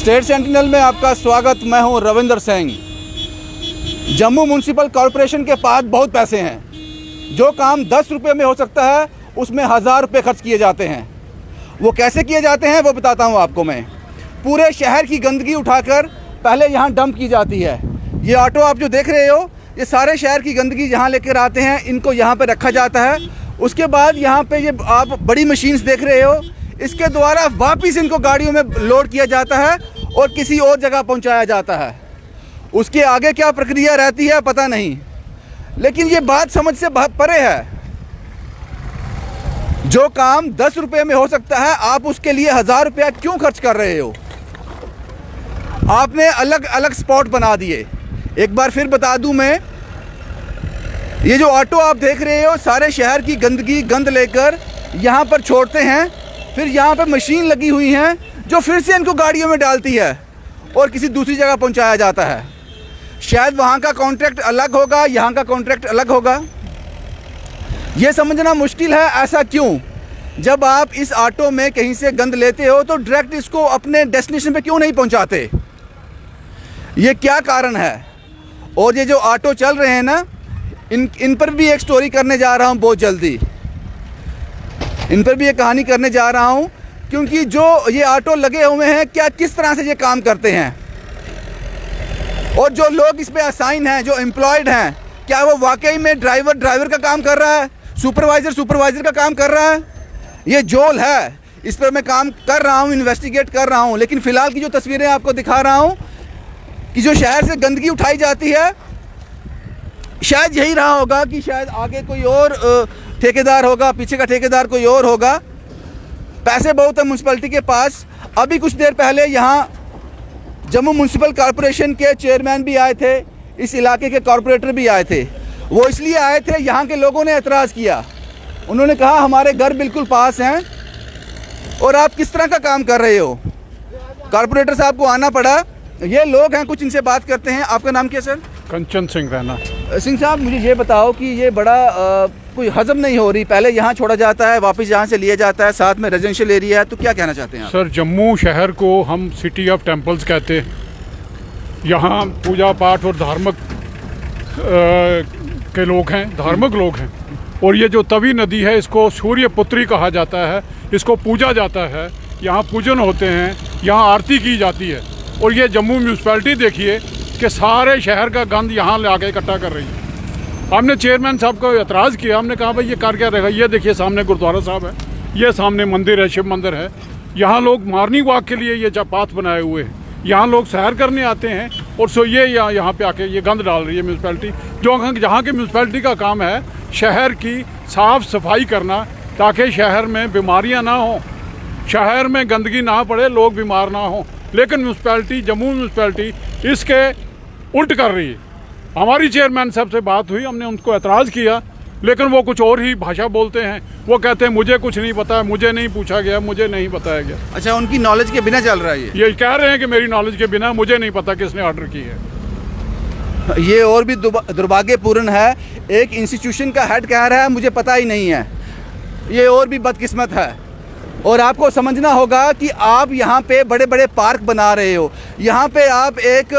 State sentinel में आपका स्वागत। मैं हूं रविंदर सिंह। जम्मू म्यूनसिपल कॉरपोरेशन के पास बहुत पैसे हैं। जो काम 10 रुपये में हो सकता है उसमें 1000 रुपये खर्च किए जाते हैं। वो कैसे किए जाते हैं वो बताता हूं आपको मैं। पूरे शहर की गंदगी उठाकर पहले यहाँ डंप की जाती है। ये ऑटो आप जो देख रहे हो, ये सारे शहर की गंदगी यहाँ लेकर आते हैं, इनको यहाँ पे रखा जाता है। उसके बाद यहाँ पे ये आप बड़ी मशीन्स देख रहे हो, इसके द्वारा वापस इनको गाड़ियों में लोड किया जाता है और किसी और जगह पहुँचाया जाता है। उसके आगे क्या प्रक्रिया रहती है पता नहीं, लेकिन ये बात समझ से परे है। जो काम 10 रुपये में हो सकता है, आप उसके लिए 1000 रुपया क्यों खर्च कर रहे हो? आपने अलग अलग स्पॉट बना दिए। एक बार फिर बता दूं मैं, ये जो ऑटो आप देख रहे हो सारे शहर की गंदगी गंद लेकर यहाँ पर छोड़ते हैं। फिर यहाँ पर मशीन लगी हुई हैं जो फिर से इनको गाड़ियों में डालती है और किसी दूसरी जगह पहुँचाया जाता है। शायद वहाँ का कॉन्ट्रैक्ट अलग होगा, यहाँ का कॉन्ट्रैक्ट अलग होगा। ये समझना मुश्किल है ऐसा क्यों। जब आप इस ऑटो में कहीं से गंद लेते हो तो डायरेक्ट इसको अपने डेस्टिनेशन पे क्यों नहीं पहुँचाते? ये क्या कारण है? और ये जो ऑटो चल रहे हैं ना, इन पर भी एक स्टोरी करने जा रहा हूँ बहुत जल्दी। इन पर भी एक कहानी करने जा रहा हूँ, क्योंकि जो ये ऑटो लगे हुए हैं क्या किस तरह से ये काम करते हैं, और जो लोग इस पे असाइन हैं, जो एम्प्लॉयड हैं, क्या वो वाकई में ड्राइवर का काम कर रहा है, सुपरवाइज़र का काम कर रहा है? ये जोल है, इस पर मैं काम कर रहा हूँ, इन्वेस्टिगेट कर रहा हूँ। लेकिन फ़िलहाल की जो तस्वीरें आपको दिखा रहा हूँ कि जो शहर से गंदगी उठाई जाती है, शायद यही रहा होगा कि शायद आगे कोई और ठेकेदार होगा, पीछे का ठेकेदार कोई और होगा। पैसे बहुत है म्यूनसिपैलिटी के पास। अभी कुछ देर पहले यहाँ जम्मू म्यूनसिपल कॉरपोरेशन के चेयरमैन भी आए थे, इस इलाके के कॉरपोरेटर भी आए थे। वो इसलिए आए थे, यहाँ के लोगों ने एतराज़ किया। उन्होंने कहा हमारे घर बिल्कुल पास हैं और आप किस तरह का काम कर रहे हो? कॉरपोरेटर साहब को आना पड़ा। ये लोग हैं, कुछ इनसे बात करते हैं। आपका नाम क्या सर? कंचन सिंह रैना। सिंह साहब, मुझे ये बताओ कि ये बड़ा कोई हजम नहीं हो रही। पहले यहाँ छोड़ा जाता है, वापस यहाँ से लिया जाता है, साथ में रेजिडेंशियल एरिया है, तो क्या कहना चाहते हैं आप? सर, जम्मू शहर को हम सिटी ऑफ टेम्पल्स कहते हैं। यहाँ पूजा पाठ और धार्मिक के लोग हैं, धार्मिक लोग हैं। और ये जो तवी नदी है, इसको सूर्य पुत्री कहा जाता है, इसको पूजा जाता है। यहाँ पूजन होते हैं, यहाँ आरती की जाती है। और ये जम्मू म्यूनसिपैलिटी देखिए कि सारे शहर का गंद यहाँ ले आके इकट्ठा कर रही है। हमने चेयरमैन साहब को एतराज़ किया। हमने कहा भाई ये कर क्या रहेगा? ये देखिए सामने गुरुद्वारा साहब है, ये सामने मंदिर है, शिव मंदिर है। यहाँ लोग मॉर्निंग वॉक के लिए ये पाथ बनाए हुए हैं। यहाँ लोग सैर करने आते हैं और सो ये यहाँ पे आके ये गंद डाल रही है म्यूनसिपैलिटी। जो जहाँ की म्यूनसिपैलिटी का काम है शहर की साफ़ सफाई करना, ताकि शहर में बीमारियाँ ना हों, शहर में गंदगी ना पड़े, लोग बीमार ना हों। लेकिन म्यूनसिपैलिटी, जम्मू म्यूनसिपैलिटी इसके उल्ट कर रही है। हमारी चेयरमैन साहब से बात हुई, हमने उनको एतराज़ किया, लेकिन वो कुछ और ही भाषा बोलते हैं। वो कहते हैं मुझे कुछ नहीं पता है, मुझे नहीं पूछा गया, मुझे नहीं बताया गया। अच्छा, उनकी नॉलेज के बिना चल रहा है ये कह रहे हैं कि मेरी नॉलेज के बिना, मुझे नहीं पता किसने ऑर्डर की है। ये और भी दुर्भाग्यपूर्ण है। एक इंस्टीट्यूशन का हेड कह रहा है मुझे पता ही नहीं है। ये और भी बदकिस्मत है। और आपको समझना होगा कि आप यहाँ पे बड़े बड़े पार्क बना रहे हो। यहाँ पे आप एक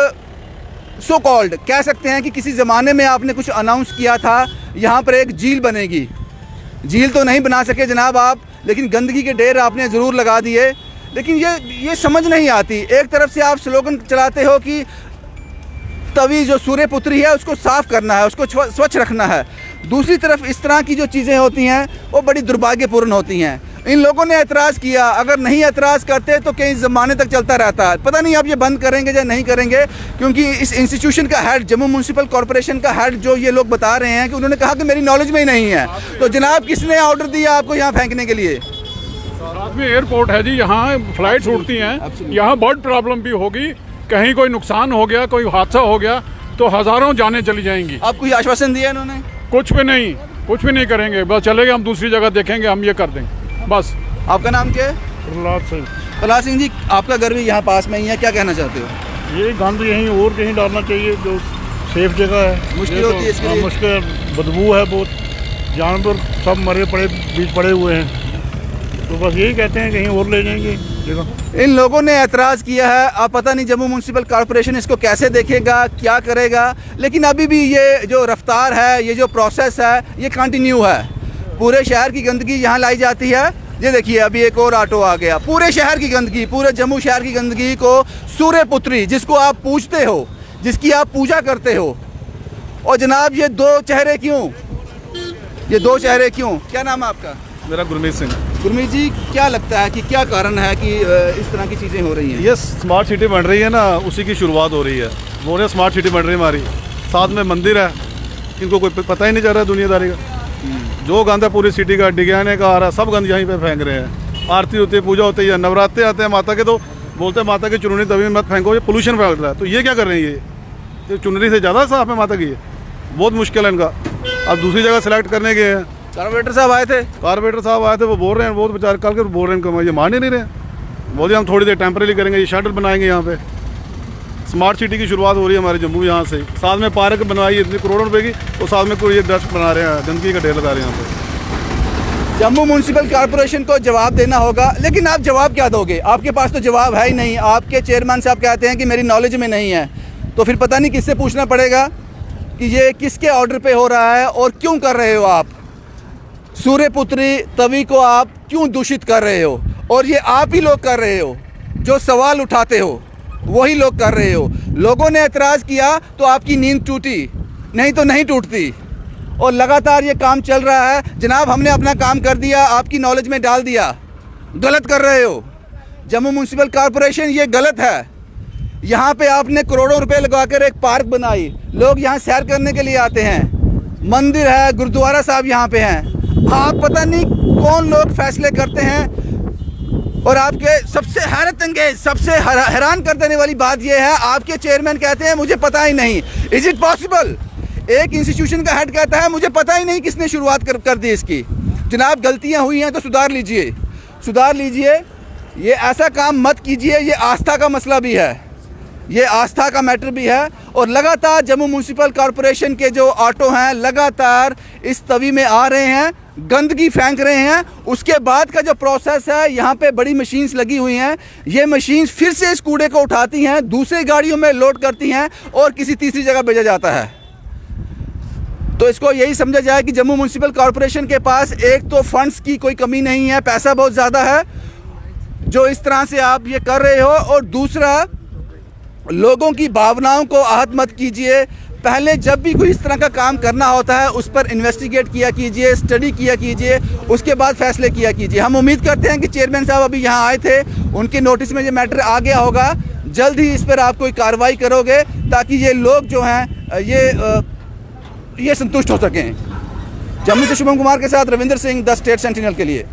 सो कॉल्ड कह सकते हैं कि किसी ज़माने में आपने कुछ अनाउंस किया था, यहाँ पर एक झील बनेगी। झील तो नहीं बना सके जनाब आप, लेकिन गंदगी के ढेर आपने ज़रूर लगा दिए। लेकिन ये समझ नहीं आती। एक तरफ से आप स्लोगन चलाते हो कि तवी जो सूर्य पुत्री है उसको साफ़ करना है, उसको स्वच्छ रखना है। दूसरी तरफ इस तरह की जो चीज़ें होती हैं वो बड़ी दुर्भाग्यपूर्ण होती हैं। इन लोगों ने एतराज़ किया, अगर नहीं एतराज़ करते तो कई ज़माने तक चलता रहता है। पता नहीं अब ये बंद करेंगे या नहीं करेंगे, क्योंकि इस इंस्टीट्यूशन का हेड, जम्मू म्यूनसिपल कॉरपोरेशन का हेड, जो ये लोग बता रहे हैं कि उन्होंने कहा कि मेरी नॉलेज में ही नहीं है। तो जनाब, किसने ऑर्डर दिया आपको यहाँ फेंकने के लिए? साथ में एयरपोर्ट है जी, यहाँ फ्लाइट्स उड़ती हैं, यहाँ बहुत प्रॉब्लम भी होगी। कहीं कोई नुकसान हो गया, कोई हादसा हो गया तो हज़ारों जानें चली जाएंगी। आपको ये आश्वासन दिया इन्होंने? कुछ भी नहीं करेंगे, बस चलेंगे, हम दूसरी जगह देखेंगे, हम ये कर देंगे बस। आपका नाम क्या है? प्रहलाद सिंह। प्रहलाद सिंह जी, आपका घर भी यहाँ पास में ही है, क्या कहना चाहते हो? ये गंद यहीं और कहीं डालना चाहिए, जो सेफ जगह है। मुश्किल होती है इसके लिए? मुश्किल, बदबू है बहुत, जानवर सब मरे पड़े बीच पड़े हुए हैं। तो बस यही कहते हैं कहीं और ले जाएंगे। देखो इन लोगों ने एतराज़ किया है। अब पता नहीं जम्मू म्यूनसिपल कॉरपोरेशन इसको कैसे देखेगा, क्या करेगा, लेकिन अभी भी ये जो रफ्तार है, ये जो प्रोसेस है, ये कंटिन्यू है। पूरे शहर की गंदगी यहाँ लाई जाती है। ये देखिए अभी एक और ऑटो आ गया। पूरे शहर की गंदगी, पूरे जम्मू शहर की गंदगी को सूर्यपुत्री, जिसको आप पूजते हो, जिसकी आप पूजा करते हो, और जनाब ये दो चेहरे क्यों, ये दो चेहरे क्यों? क्या नाम है आपका? मेरा गुरमीत सिंह। गुरमीत जी, क्या लगता है कि क्या कारण है कि इस तरह की चीज़ें हो रही हैं? ये स्मार्ट सिटी बन रही है ना, उसी की शुरुआत हो रही है। वो ने स्मार्ट सिटी बन रही है हमारी, साथ में मंदिर है, इनको कोई पता ही नहीं चल रहा है दुनियादारी का। जो गंद है पूरी सिटी का, डिगाने का आ रहा है, सब गंद यहीं पे फेंक रहे हैं। आरती होती है, पूजा होती है, नवरात्रे आते हैं माता के, तो बोलते हैं माता की चुनरी तभी मत फेंको, ये पोल्यूशन फैल रहा है। तो ये क्या कर रहे हैं? ये चुनरी से ज़्यादा साफ है माता की, ये बहुत मुश्किल है इनका। अब दूसरी जगह सेलेक्ट करने गए हैं। कारपोरेटर साहब आए थे, वो बोल रहे हैं, वो बेचारे कल के बोल रहे हैं, ये मान ही नहीं रहे। बोले हम थोड़ी देर टेम्परेरी करेंगे, ये शटर बनाएंगे यहाँ पे। स्मार्ट सिटी की शुरुआत हो रही है हमारे जम्मू यहाँ से। साथ में पार्क बनवाई इतनी करोड़ों रुपए की, और साथ में कोई ये डस्ट बना रहे हैं, गंदगी का ढेर लगा रहे हैं यहाँ पे। जम्मू म्यूनसिपल कॉरपोरेशन को जवाब देना होगा, लेकिन आप जवाब क्या दोगे? आपके पास तो जवाब है ही नहीं। आपके चेयरमैन साहब कहते हैं कि मेरी नॉलेज में नहीं है, तो फिर पता नहीं किससे पूछना पड़ेगा कि ये किसके ऑर्डर पे हो रहा है और क्यों कर रहे हो आप। सूर्यपुत्री तवी को आप क्यों दूषित कर रहे हो? और ये आप ही लोग कर रहे हो, जो सवाल उठाते हो वही लोग कर रहे हो। लोगों ने एतराज़ किया तो आपकी नींद टूटी, नहीं तो नहीं टूटती। और लगातार ये काम चल रहा है। जनाब, हमने अपना काम कर दिया, आपकी नॉलेज में डाल दिया। गलत कर रहे हो। जम्मू म्यूनसिपल कॉरपोरेशन ये गलत है। यहाँ पे आपने करोड़ों रुपए लगाकर एक पार्क बनाई, लोग यहाँ सैर करने के लिए आते हैं। मंदिर है, गुरुद्वारा साहब यहाँ पे हैं। आप पता नहीं कौन लोग फैसले करते हैं। और आपके सबसे हैरत अंगेज, सबसे हैरान कर देने वाली बात यह है, आपके चेयरमैन कहते हैं मुझे पता ही नहीं। Is it possible? एक इंस्टीट्यूशन का हेड कहता है मुझे पता ही नहीं किसने शुरुआत कर दी इसकी। जनाब, गलतियां हुई हैं तो सुधार लीजिए, सुधार लीजिए। ये ऐसा काम मत कीजिए। ये आस्था का मसला भी है, ये आस्था का मैटर भी है। और लगातार जम्मू म्यूनसिपल कॉरपोरेशन के जो ऑटो हैं लगातार इस तवी में आ रहे हैं, गंदगी फेंक रहे हैं। उसके बाद का जो प्रोसेस है, यहाँ पे बड़ी मशीन्स लगी हुई हैं। ये मशीन्स फिर से इस कूड़े को उठाती हैं, दूसरी गाड़ियों में लोड करती हैं और किसी तीसरी जगह भेजा जाता है। तो इसको यही समझा जाए कि जम्मू म्यूनसिपल कॉरपोरेशन के पास एक तो फंड्स की कोई कमी नहीं है, पैसा बहुत ज़्यादा है जो इस तरह से आप ये कर रहे हो। और दूसरा, लोगों की भावनाओं को आहत मत कीजिए। पहले जब भी कोई इस तरह का काम करना होता है उस पर इन्वेस्टिगेट किया कीजिए, स्टडी किया कीजिए, उसके बाद फैसले किया कीजिए। हम उम्मीद करते हैं कि चेयरमैन साहब अभी यहाँ आए थे, उनके नोटिस में ये मैटर आ गया होगा। जल्द ही इस पर आप कोई कार्रवाई करोगे ताकि ये लोग जो हैं ये संतुष्ट हो सकें। जम्मू से शुभम कुमार के साथ Ravinder Singh, the state sentinel के लिए।